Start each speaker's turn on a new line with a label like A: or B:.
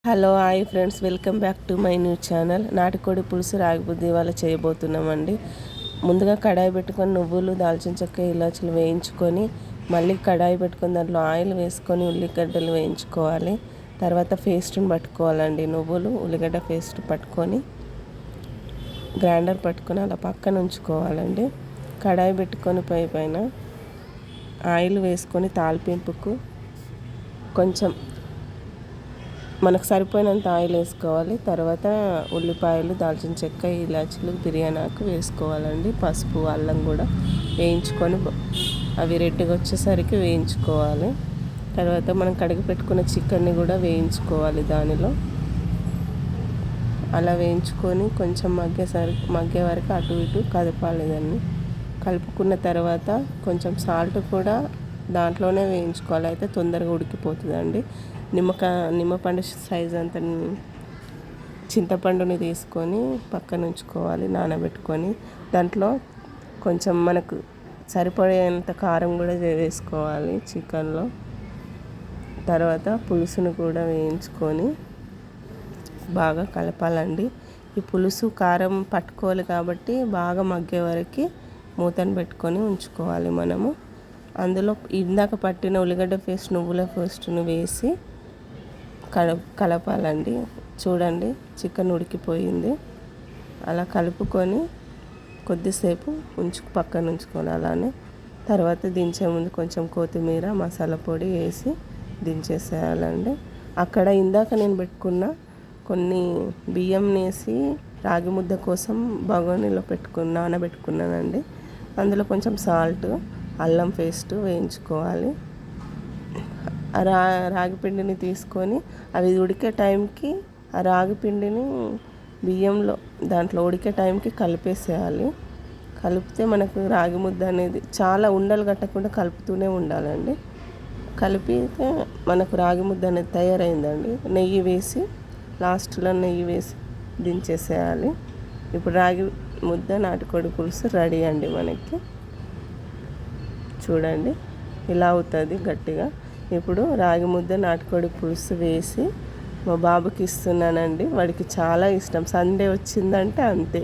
A: Hello hi friends, welcome back to my new channel. నాటుకోడి పులుసు రాగి బుద్ధి ఇవాళ చేయబోతున్నామండి. ముందుగా కడాయి పెట్టుకొని నువ్వులు, దాల్చిన చెక్క, ఇలాచీలు వేయించుకొని మళ్ళీ కడాయి పెట్టుకొని దాంట్లో ఆయిల్ వేసుకొని ఉల్లిగడ్డలు వేయించుకోవాలి. తర్వాత పేస్ట్ని పట్టుకోవాలండి. నువ్వులు ఉల్లిగడ్డ పేస్ట్ పట్టుకొని గ్రైండర్ పట్టుకొని అలా పక్కన ఉంచుకోవాలండి. కడాయి పెట్టుకొని పైన ఆయిల్ వేసుకొని తాలింపుకు కొంచెం మనకు సరిపోయినంత ఆయిల్ వేసుకోవాలి. తర్వాత ఉల్లిపాయలు, దాల్చిన చెక్క, ఇలాచీలు, బిర్యానీ ఆకు వేసుకోవాలండి. పసుపు, అల్లం కూడా వేయించుకొని అవి రెడ్గా వచ్చేసరికి వేయించుకోవాలి. తర్వాత మనం కడిగి పెట్టుకున్న చికెన్ని కూడా వేయించుకోవాలి. దానిలో అలా వేయించుకొని కొంచెం మగ్గే వరకు అటు ఇటు కదపాలి. దాన్ని కలుపుకున్న తర్వాత కొంచెం సాల్ట్ కూడా దాంట్లోనే వేయించుకోవాలి. అయితే తొందరగా ఉడికిపోతుందండి. నిమ్మపండు సైజ్ అంత చింతపండుని తీసుకొని పక్కన ఉంచుకోవాలి, నానబెట్టుకొని. దాంట్లో కొంచెం మనకు సరిపడేంత కారం కూడా వేసుకోవాలి చికెన్లో. తర్వాత పులుసును కూడా వేయించుకొని బాగా కలపాలండి. ఈ పులుసు కారం పట్టుకోవాలి కాబట్టి బాగా మగ్గే వరకు మూతను పెట్టుకొని ఉంచుకోవాలి మనము. అందులో ఇందాక పట్టిన ఉల్లిగడ్డ పేస్ట్, నువ్వుల పేస్ట్ను వేసి కలపాలండి. చూడండి, చికెన్ ఉడికిపోయింది. అలా కలుపుకొని కొద్దిసేపు పక్కన ఉంచుకొని అలానే తర్వాత దించే ముందు కొంచెం కొత్తిమీర, మసాలా పొడి వేసి దించేసేయాలండి. అక్కడ ఇందాక నేను పెట్టుకున్న కొన్ని బియ్యం వేసి రాగి ముద్ద కోసం బగోనీలో నానబెట్టుకున్నానండి. అందులో కొంచెం సాల్ట్, అల్లం పేస్ట్ వేయించుకోవాలి. రాగి పిండిని తీసుకొని అవి ఉడికే టైంకి ఆ రాగి పిండిని బియ్యంలో దాంట్లో ఉడికే టైంకి కలిపేసేయాలి. కలిపితే మనకు రాగి ముద్ద అనేది చాలా ఉండలు కట్టకుండా కలుపుతూనే ఉండాలండి. కలిపితే మనకు రాగి ముద్ద అనేది తయారైందండి. నెయ్యి వేసి లాస్ట్లో దించేసేయాలి. ఇప్పుడు రాగి ముద్ద నాటుకోడి పులుసు రెడీ అండి మనకి. చూడండి, ఇలా అవుతుంది గట్టిగా. ఇప్పుడు రాగి ముద్ద నాటుకోడి పులుసు వేసి మా బాబుకి ఇస్తున్నానండి. వాడికి చాలా ఇష్టం. సండే వచ్చిందంటే అంతే,